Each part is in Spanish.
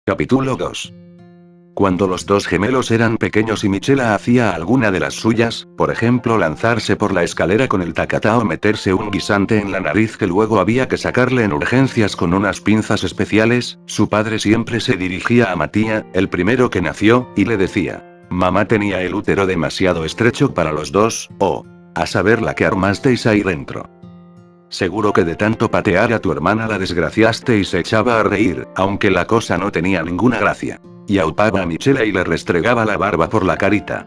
Capítulo 2. Cuando los dos gemelos eran pequeños y Michela hacía alguna de las suyas, por ejemplo lanzarse por la escalera con el tacatá o meterse un guisante en la nariz que luego había que sacarle en urgencias con unas pinzas especiales, su padre siempre se dirigía a Matías, el primero que nació, y le decía: «Mamá tenía el útero demasiado estrecho para los dos, o a saber la que armasteis ahí dentro. Seguro que de tanto patear a tu hermana la desgraciaste», y se echaba a reír, aunque la cosa no tenía ninguna gracia. Y aupaba a Michela y le restregaba la barba por la carita.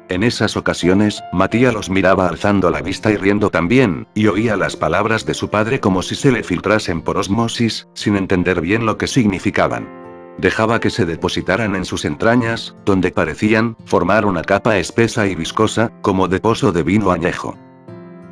En esas ocasiones, Matías los miraba alzando la vista y riendo también, y oía las palabras de su padre como si se le filtrasen por osmosis, sin entender bien lo que significaban. Dejaba que se depositaran en sus entrañas, donde parecían formar una capa espesa y viscosa, como de pozo de vino añejo.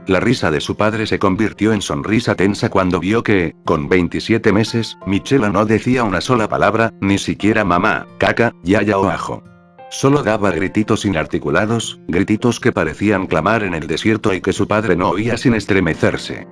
La risa de su padre se convirtió en sonrisa tensa cuando vio que, con 27 meses, Michela no decía una sola palabra, ni siquiera mamá, caca, yaya o ajo. Solo daba grititos inarticulados, grititos que parecían clamar en el desierto y que su padre no oía sin estremecerse.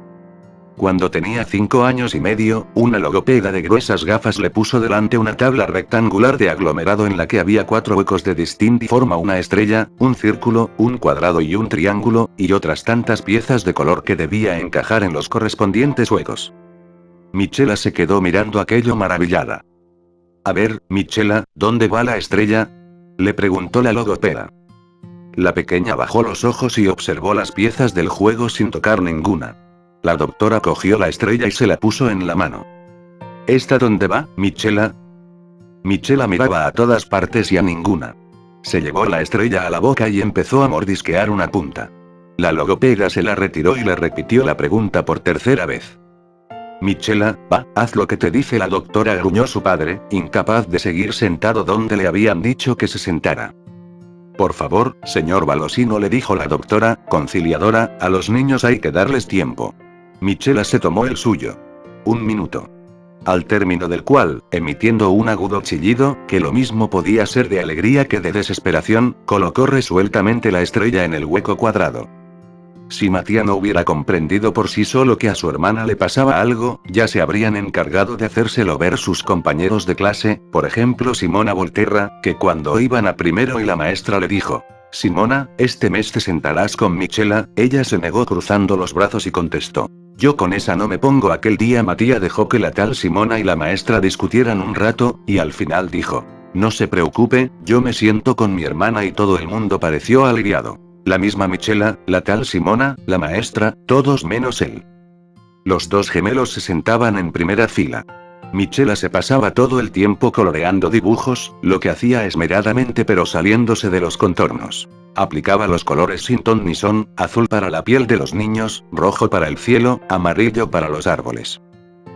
Cuando tenía 5 años y medio, una logopeda de gruesas gafas le puso delante una tabla rectangular de aglomerado en la que había 4 huecos de distinta forma: una estrella, un círculo, un cuadrado y un triángulo, y otras tantas piezas de color que debía encajar en los correspondientes huecos. Michela se quedó mirando aquello maravillada. «A ver, Michela, ¿dónde va la estrella?», le preguntó la logopeda. La pequeña bajó los ojos y observó las piezas del juego sin tocar ninguna. La doctora cogió la estrella y se la puso en la mano. «¿Esta dónde va, Michela?». Michela miraba a todas partes y a ninguna. Se llevó la estrella a la boca y empezó a mordisquear una punta. La logopeda se la retiró y le repitió la pregunta por tercera vez. «Michela, va, haz lo que te dice la doctora», gruñó su padre, incapaz de seguir sentado donde le habían dicho que se sentara. «Por favor, señor Valosino», le dijo la doctora, conciliadora, «a los niños hay que darles tiempo». Michela se tomó el suyo. 1 minuto. Al término del cual, emitiendo un agudo chillido, que lo mismo podía ser de alegría que de desesperación, colocó resueltamente la estrella en el hueco cuadrado. Si Matías no hubiera comprendido por sí solo que a su hermana le pasaba algo, ya se habrían encargado de hacérselo ver sus compañeros de clase, por ejemplo Simona Volterra, que cuando iban a primero y la maestra le dijo: «Simona, este mes te sentarás con Michela», ella se negó cruzando los brazos y contestó: «Yo con esa no me pongo». Aquel día Matías dejó que la tal Simona y la maestra discutieran un rato, y al final dijo: «No se preocupe, yo me siento con mi hermana», y todo el mundo pareció aliviado. La misma Michela, la tal Simona, la maestra, todos menos él. Los dos gemelos se sentaban en primera fila. Michela se pasaba todo el tiempo coloreando dibujos, lo que hacía esmeradamente pero saliéndose de los contornos. Aplicaba los colores sin ton ni son: azul para la piel de los niños, rojo para el cielo, amarillo para los árboles.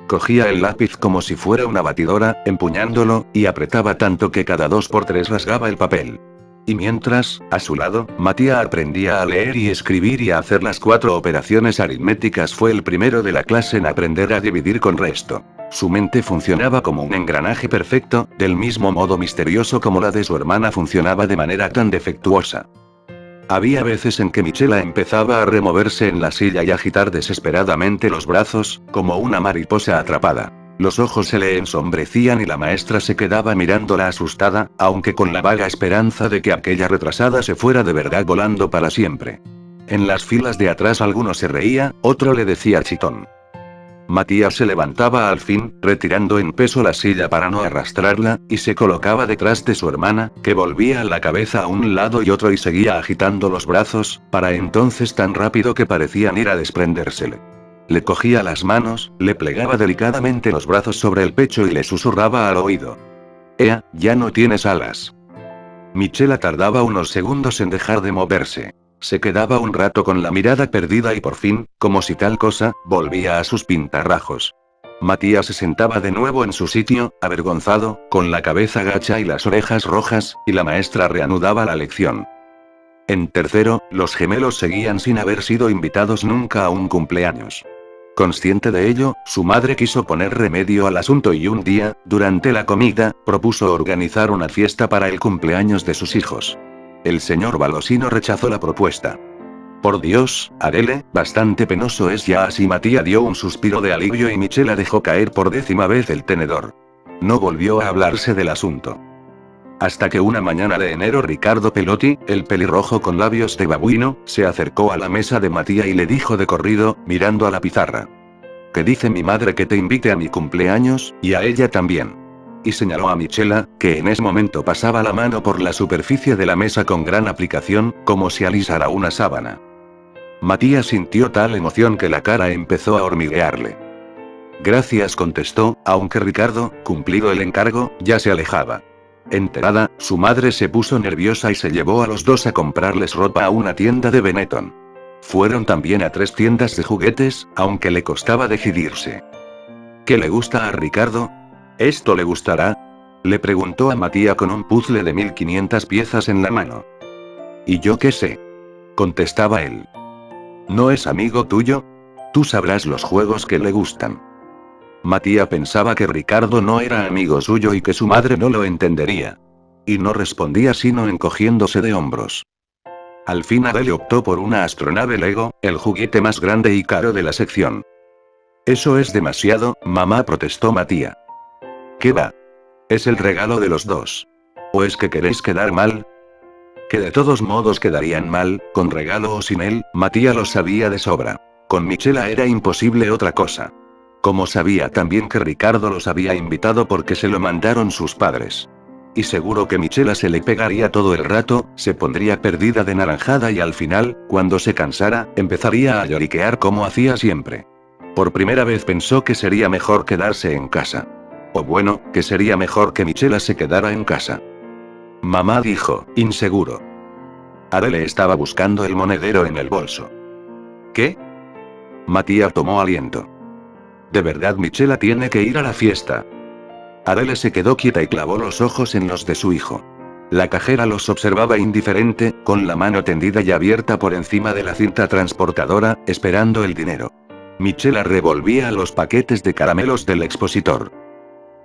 Cogía el lápiz como si fuera una batidora, empuñándolo, y apretaba tanto que cada 2 por 3 rasgaba el papel. Y mientras, a su lado, Matías aprendía a leer y escribir y a hacer las 4 operaciones aritméticas. Fue el primero de la clase en aprender a dividir con resto. Su mente funcionaba como un engranaje perfecto, del mismo modo misterioso como la de su hermana funcionaba de manera tan defectuosa. Había veces en que Michela empezaba a removerse en la silla y agitar desesperadamente los brazos, como una mariposa atrapada. Los ojos se le ensombrecían y la maestra se quedaba mirándola asustada, aunque con la vaga esperanza de que aquella retrasada se fuera de verdad volando para siempre. En las filas de atrás alguno se reía, otro le decía chitón. Matías se levantaba al fin, retirando en peso la silla para no arrastrarla, y se colocaba detrás de su hermana, que volvía la cabeza a un lado y otro y seguía agitando los brazos, para entonces tan rápido que parecían ir a desprendérsele. Le cogía las manos, le plegaba delicadamente los brazos sobre el pecho y le susurraba al oído: «Ea, ya no tienes alas». Michela tardaba unos segundos en dejar de moverse. Se quedaba un rato con la mirada perdida y por fin, como si tal cosa, volvía a sus pintarrajos. Matías se sentaba de nuevo en su sitio, avergonzado, con la cabeza gacha y las orejas rojas, y la maestra reanudaba la lección. En tercero, los gemelos seguían sin haber sido invitados nunca a un cumpleaños. Consciente de ello, su madre quiso poner remedio al asunto y un día, durante la comida, propuso organizar una fiesta para el cumpleaños de sus hijos. El señor Valosino rechazó la propuesta. Por Dios, Arele, bastante penoso es ya así. Matías dio un suspiro de alivio y Michela dejó caer por 10ª vez el tenedor. No volvió a hablarse del asunto. Hasta que una mañana de enero Ricardo Pelotti, el pelirrojo con labios de babuino, se acercó a la mesa de Matías y le dijo de corrido, mirando a la pizarra: «Que dice mi madre que te invite a mi cumpleaños, y a ella también». Y señaló a Michela, que en ese momento pasaba la mano por la superficie de la mesa con gran aplicación, como si alisara una sábana. Matías sintió tal emoción que la cara empezó a hormiguearle. «Gracias», contestó, aunque Ricardo, cumplido el encargo, ya se alejaba. Enterada, su madre se puso nerviosa y se llevó a los dos a comprarles ropa a una tienda de Benetton. Fueron también a 3 tiendas de juguetes, aunque le costaba decidirse. ¿Qué le gusta a Ricardo? ¿Esto le gustará?, le preguntó a Matías con un puzzle de 1500 piezas en la mano. «¿Y yo qué sé?», contestaba él. «¿No es amigo tuyo? Tú sabrás los juegos que le gustan». Matías pensaba que Ricardo no era amigo suyo y que su madre no lo entendería. Y no respondía sino encogiéndose de hombros. Al fin Adele optó por una astronave Lego, el juguete más grande y caro de la sección. «Eso es demasiado, mamá», protestó Matías. «¿Qué va? Es el regalo de los dos. ¿O es que queréis quedar mal?». Que de todos modos quedarían mal, con regalo o sin él, Matías lo sabía de sobra. Con Michela era imposible otra cosa. Como sabía también que Ricardo los había invitado porque se lo mandaron sus padres. Y seguro que Michela se le pegaría todo el rato, se pondría perdida de naranjada y al final, cuando se cansara, empezaría a lloriquear como hacía siempre. Por primera vez pensó que sería mejor quedarse en casa. O bueno, que sería mejor que Michela se quedara en casa. Mamá dijo, inseguro. Adele estaba buscando el monedero en el bolso. ¿Qué? Matías tomó aliento. De verdad Michela tiene que ir a la fiesta. Adele se quedó quieta y clavó los ojos en los de su hijo. La cajera los observaba indiferente, con la mano tendida y abierta por encima de la cinta transportadora, esperando el dinero. Michela revolvía los paquetes de caramelos del expositor.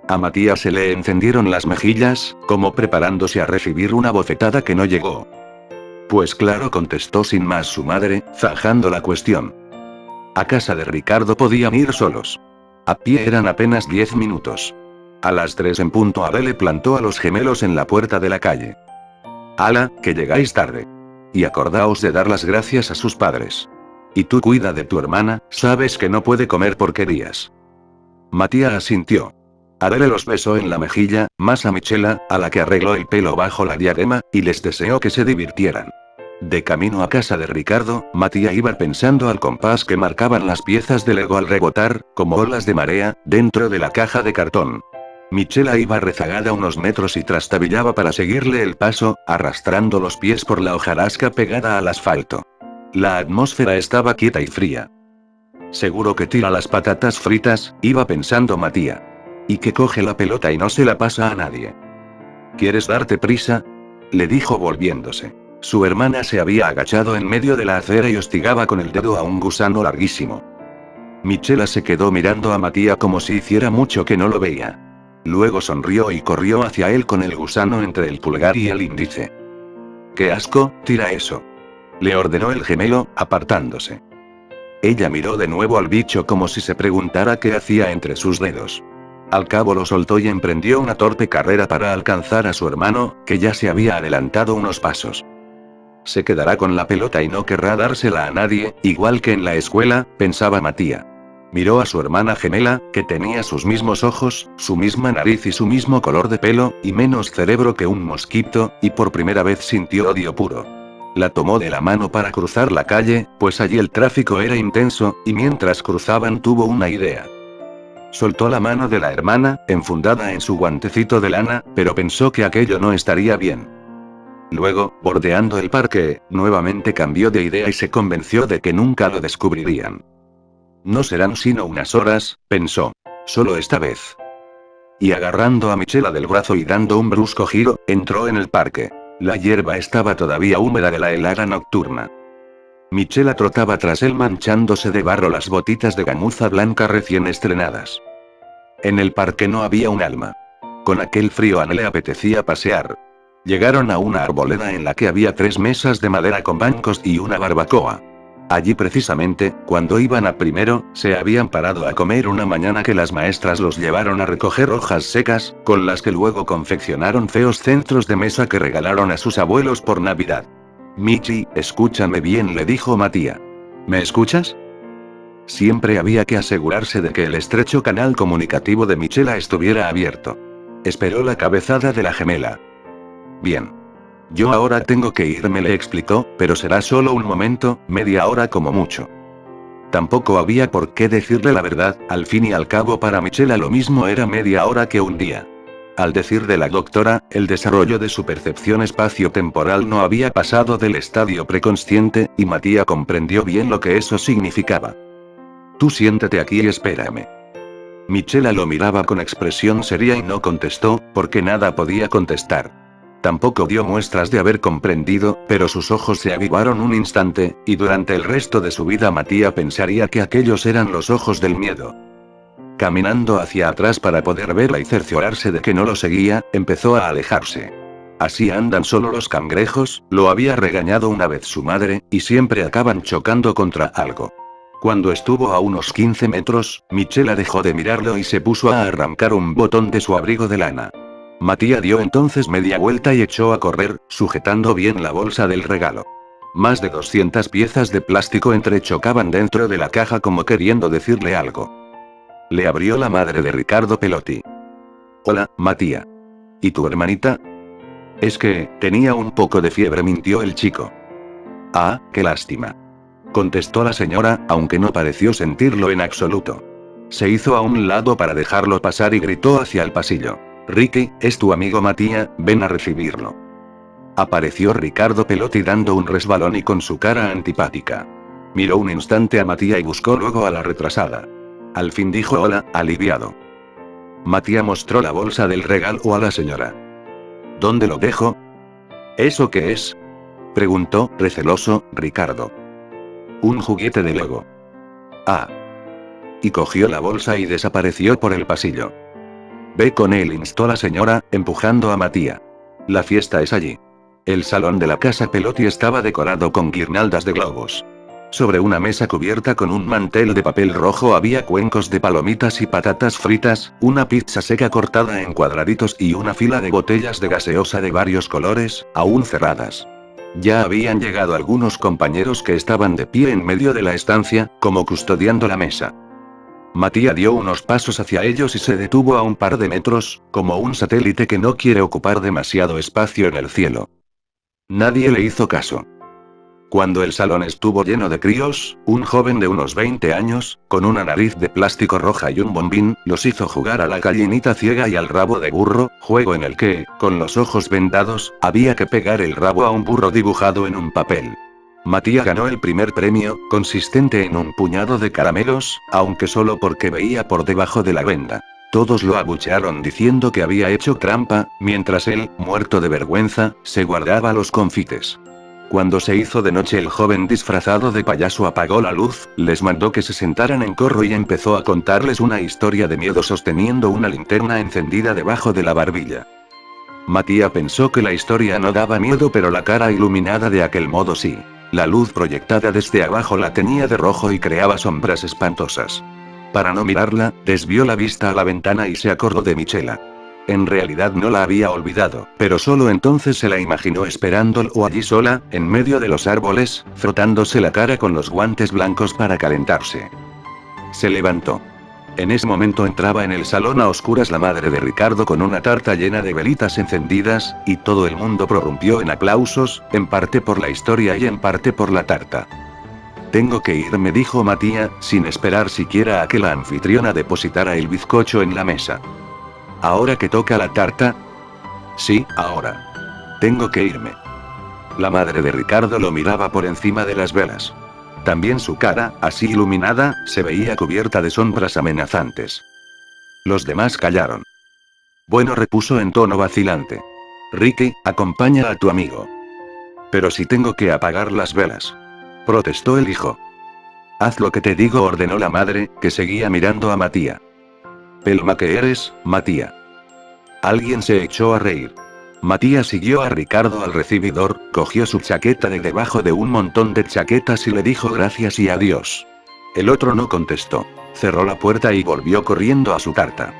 A Matías se le encendieron las mejillas, como preparándose a recibir una bofetada que no llegó. Pues claro, contestó sin más su madre, zanjando la cuestión. A casa de Ricardo podían ir solos. A pie eran apenas 10 minutos. A las 3 en punto Adele plantó a los gemelos en la puerta de la calle. «Hala, que llegáis tarde. Y acordaos de dar las gracias a sus padres. Y tú cuida de tu hermana, sabes que no puede comer porquerías». Matías asintió. Adele los besó en la mejilla, más a Michela, a la que arregló el pelo bajo la diadema, y les deseó que se divirtieran. De camino a casa de Ricardo, Matías iba pensando al compás que marcaban las piezas de Lego al rebotar, como olas de marea, dentro de la caja de cartón. Michela iba rezagada unos metros y trastabillaba para seguirle el paso, arrastrando los pies por la hojarasca pegada al asfalto. La atmósfera estaba quieta y fría. Seguro que tira las patatas fritas, iba pensando Matías. Y que coge la pelota y no se la pasa a nadie. ¿Quieres darte prisa?, le dijo volviéndose. Su hermana se había agachado en medio de la acera y hostigaba con el dedo a un gusano larguísimo. Michela se quedó mirando a Matías como si hiciera mucho que no lo veía. Luego sonrió y corrió hacia él con el gusano entre el pulgar y el índice. «¡Qué asco, tira eso!», le ordenó el gemelo, apartándose. Ella miró de nuevo al bicho como si se preguntara qué hacía entre sus dedos. Al cabo lo soltó y emprendió una torpe carrera para alcanzar a su hermano, que ya se había adelantado unos pasos. Se quedará con la pelota y no querrá dársela a nadie, igual que en la escuela, pensaba Matías. Miró a su hermana gemela, que tenía sus mismos ojos, su misma nariz y su mismo color de pelo, y menos cerebro que un mosquito, y por primera vez sintió odio puro. La tomó de la mano para cruzar la calle, pues allí el tráfico era intenso, y mientras cruzaban tuvo una idea. Soltó la mano de la hermana, enfundada en su guantecito de lana, pero pensó que aquello no estaría bien. Luego, bordeando el parque, nuevamente cambió de idea y se convenció de que nunca lo descubrirían. No serán sino unas horas, pensó. Solo esta vez. Y agarrando a Michela del brazo y dando un brusco giro, entró en el parque. La hierba estaba todavía húmeda de la helada nocturna. Michela trotaba tras él manchándose de barro las botitas de gamuza blanca recién estrenadas. En el parque no había un alma. Con aquel frío a él le apetecía pasear. Llegaron a una arboleda en la que había 3 mesas de madera con bancos y una barbacoa. Allí precisamente, cuando iban a primero, se habían parado a comer una mañana que las maestras los llevaron a recoger hojas secas, con las que luego confeccionaron feos centros de mesa que regalaron a sus abuelos por Navidad. Michi, escúchame bien, le dijo Matías. ¿Me escuchas? Siempre había que asegurarse de que el estrecho canal comunicativo de Michela estuviera abierto. Esperó la cabezada de la gemela. Bien. Yo ahora tengo que irme, le explicó, pero será solo un momento, media hora como mucho. Tampoco había por qué decirle la verdad, al fin y al cabo para Michela lo mismo era media hora que un día. Al decir de la doctora, el desarrollo de su percepción espacio-temporal no había pasado del estadio preconsciente, y Matías comprendió bien lo que eso significaba. Tú siéntate aquí y espérame. Michela lo miraba con expresión seria y no contestó, porque nada podía contestar. Tampoco dio muestras de haber comprendido, pero sus ojos se avivaron un instante, y durante el resto de su vida Matías pensaría que aquellos eran los ojos del miedo. Caminando hacia atrás para poder verla y cerciorarse de que no lo seguía, empezó a alejarse. Así andan solo los cangrejos, lo había regañado una vez su madre, y siempre acaban chocando contra algo. Cuando estuvo a unos 15 metros, Michela dejó de mirarlo y se puso a arrancar un botón de su abrigo de lana. Matías dio entonces media vuelta y echó a correr, sujetando bien la bolsa del regalo. Más de 200 piezas de plástico entrechocaban dentro de la caja como queriendo decirle algo. Le abrió la madre de Ricardo Pelotti. Hola, Matías. ¿Y tu hermanita? Es que, tenía un poco de fiebre, mintió el chico. Ah, qué lástima. Contestó la señora, aunque no pareció sentirlo en absoluto. Se hizo a un lado para dejarlo pasar y gritó hacia el pasillo. Ricky, es tu amigo Matías, ven a recibirlo. Apareció Ricardo Pelotti dando un resbalón y con su cara antipática. Miró un instante a Matías y buscó luego a la retrasada. Al fin dijo hola, aliviado. Matías mostró la bolsa del regalo a la señora. ¿Dónde lo dejo? ¿Eso qué es? Preguntó, receloso, Ricardo. Un juguete de Lego. Ah. Y cogió la bolsa y desapareció por el pasillo. Ve con él, instó la señora, empujando a Matías. La fiesta es allí. El salón de la casa Pelotti estaba decorado con guirnaldas de globos. Sobre una mesa cubierta con un mantel de papel rojo había cuencos de palomitas y patatas fritas, una pizza seca cortada en cuadraditos y una fila de botellas de gaseosa de varios colores, aún cerradas. Ya habían llegado algunos compañeros que estaban de pie en medio de la estancia, como custodiando la mesa. Matías dio unos pasos hacia ellos y se detuvo a un par de metros, como un satélite que no quiere ocupar demasiado espacio en el cielo. Nadie le hizo caso. Cuando el salón estuvo lleno de críos, un joven de unos 20 años, con una nariz de plástico roja y un bombín, los hizo jugar a la gallinita ciega y al rabo de burro, juego en el que, con los ojos vendados, había que pegar el rabo a un burro dibujado en un papel. Matías ganó el primer premio, consistente en un puñado de caramelos, aunque solo porque veía por debajo de la venda. Todos lo abuchearon diciendo que había hecho trampa, mientras él, muerto de vergüenza, se guardaba los confites. Cuando se hizo de noche, el joven disfrazado de payaso apagó la luz, les mandó que se sentaran en corro y empezó a contarles una historia de miedo sosteniendo una linterna encendida debajo de la barbilla. Matías pensó que la historia no daba miedo, pero la cara iluminada de aquel modo sí. La luz proyectada desde abajo la tenía de rojo y creaba sombras espantosas. Para no mirarla, desvió la vista a la ventana y se acordó de Michela. En realidad no la había olvidado, pero solo entonces se la imaginó esperándolo allí sola, en medio de los árboles, frotándose la cara con los guantes blancos para calentarse. Se levantó. En ese momento entraba en el salón a oscuras la madre de Ricardo con una tarta llena de velitas encendidas, y todo el mundo prorrumpió en aplausos, en parte por la historia y en parte por la tarta. Tengo que irme, dijo Matías, sin esperar siquiera a que la anfitriona depositara el bizcocho en la mesa. ¿Ahora que toca la tarta? Sí, ahora. Tengo que irme. La madre de Ricardo lo miraba por encima de las velas. También su cara, así iluminada, se veía cubierta de sombras amenazantes. Los demás callaron. Bueno, repuso en tono vacilante. Ricky, acompaña a tu amigo. Pero si tengo que apagar las velas. Protestó el hijo. Haz lo que te digo, ordenó la madre, que seguía mirando a Matías. Pelma que eres, Matías. Alguien se echó a reír. Matías siguió a Ricardo al recibidor, cogió su chaqueta de debajo de un montón de chaquetas y le dijo gracias y adiós. El otro no contestó. Cerró la puerta y volvió corriendo a su carta.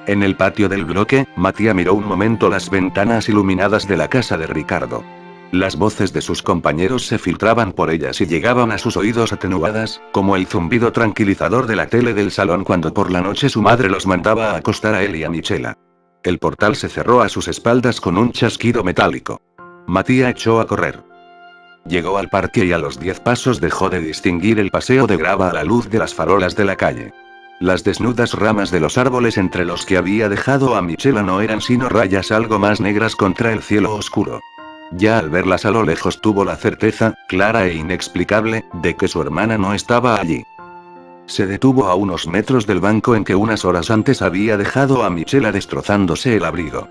En el patio del bloque, Matías miró un momento las ventanas iluminadas de la casa de Ricardo. Las voces de sus compañeros se filtraban por ellas y llegaban a sus oídos atenuadas, como el zumbido tranquilizador de la tele del salón cuando por la noche su madre los mandaba a acostar a él y a Michela. El portal se cerró a sus espaldas con un chasquido metálico. Matías echó a correr. Llegó al parque y a los 10 pasos dejó de distinguir el paseo de grava a la luz de las farolas de la calle. Las desnudas ramas de los árboles entre los que había dejado a Michela no eran sino rayas algo más negras contra el cielo oscuro. Ya al verlas a lo lejos tuvo la certeza, clara e inexplicable, de que su hermana no estaba allí. Se detuvo a unos metros del banco en que unas horas antes había dejado a Michela destrozándose el abrigo.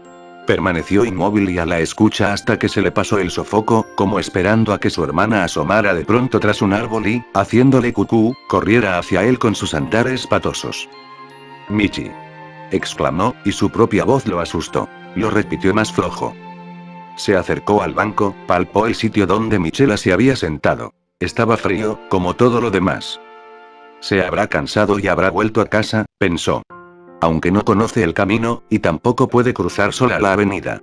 Permaneció inmóvil y a la escucha hasta que se le pasó el sofoco, como esperando a que su hermana asomara de pronto tras un árbol y, haciéndole cucú, corriera hacia él con sus andares patosos. «Michi», exclamó, y su propia voz lo asustó. Lo repitió más flojo. Se acercó al banco, palpó el sitio donde Michela se había sentado. Estaba frío, como todo lo demás. Se habrá cansado y habrá vuelto a casa, pensó. Aunque no conoce el camino, y tampoco puede cruzar sola la avenida.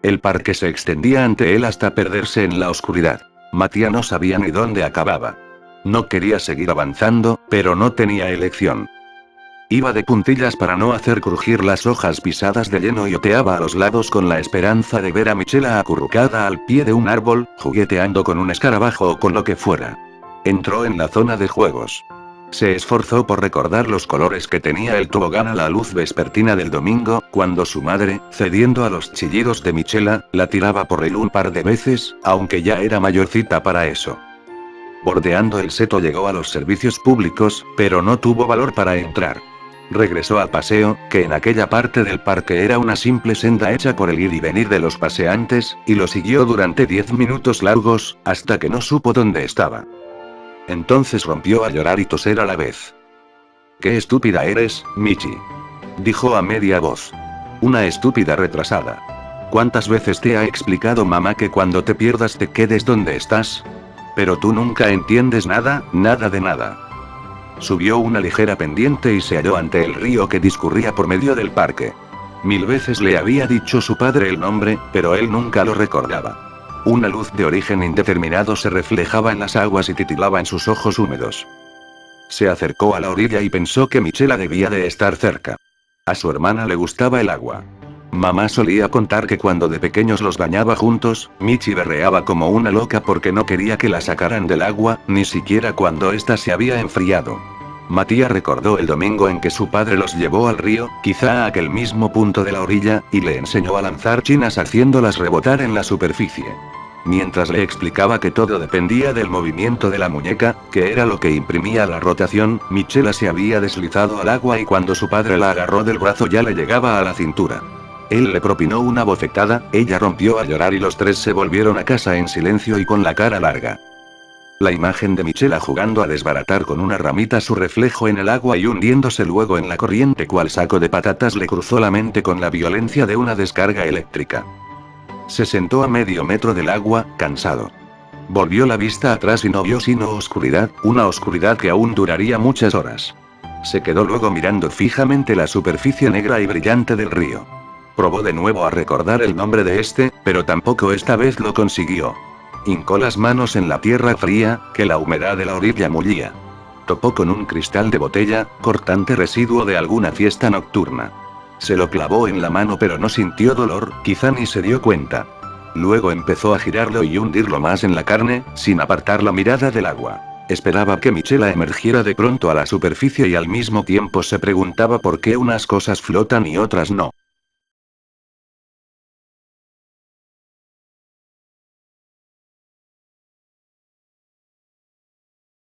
El parque se extendía ante él hasta perderse en la oscuridad. Matías no sabía ni dónde acababa. No quería seguir avanzando, pero no tenía elección. Iba de puntillas para no hacer crujir las hojas pisadas de lleno y oteaba a los lados con la esperanza de ver a Michela acurrucada al pie de un árbol, jugueteando con un escarabajo o con lo que fuera. Entró en la zona de juegos. Se esforzó por recordar los colores que tenía el tobogán a la luz vespertina del domingo, cuando su madre, cediendo a los chillidos de Michela, la tiraba por él un par de veces, aunque ya era mayorcita para eso. Bordeando el seto llegó a los servicios públicos, pero no tuvo valor para entrar. Regresó al paseo, que en aquella parte del parque era una simple senda hecha por el ir y venir de los paseantes, y lo siguió durante 10 minutos largos, hasta que no supo dónde estaba. Entonces rompió a llorar y toser a la vez. «Qué estúpida eres, Michi», dijo a media voz. «Una estúpida retrasada. ¿Cuántas veces te ha explicado mamá que cuando te pierdas te quedes donde estás? Pero tú nunca entiendes nada, nada de nada». Subió una ligera pendiente y se halló ante el río que discurría por medio del parque. 1000 veces le había dicho su padre el nombre, pero él nunca lo recordaba. Una luz de origen indeterminado se reflejaba en las aguas y titilaba en sus ojos húmedos. Se acercó a la orilla y pensó que Michela debía de estar cerca. A su hermana le gustaba el agua. Mamá solía contar que cuando de pequeños los bañaba juntos, Michi berreaba como una loca porque no quería que la sacaran del agua, ni siquiera cuando ésta se había enfriado. Matías recordó el domingo en que su padre los llevó al río, quizá a aquel mismo punto de la orilla, y le enseñó a lanzar chinas haciéndolas rebotar en la superficie. Mientras le explicaba que todo dependía del movimiento de la muñeca, que era lo que imprimía la rotación, Michela se había deslizado al agua y cuando su padre la agarró del brazo ya le llegaba a la cintura. Él le propinó una bofetada, ella rompió a llorar y los tres se volvieron a casa en silencio y con la cara larga. La imagen de Michela jugando a desbaratar con una ramita su reflejo en el agua y hundiéndose luego en la corriente cual saco de patatas le cruzó la mente con la violencia de una descarga eléctrica. Se sentó a medio metro del agua, cansado. Volvió la vista atrás y no vio sino oscuridad, una oscuridad que aún duraría muchas horas. Se quedó luego mirando fijamente la superficie negra y brillante del río. Probó de nuevo a recordar el nombre de este, pero tampoco esta vez lo consiguió. Hincó las manos en la tierra fría, que la humedad de la orilla mullía. Topó con un cristal de botella, cortante residuo de alguna fiesta nocturna. Se lo clavó en la mano pero no sintió dolor, quizá ni se dio cuenta. Luego empezó a girarlo y hundirlo más en la carne, sin apartar la mirada del agua. Esperaba que Michela emergiera de pronto a la superficie y al mismo tiempo se preguntaba por qué unas cosas flotan y otras no.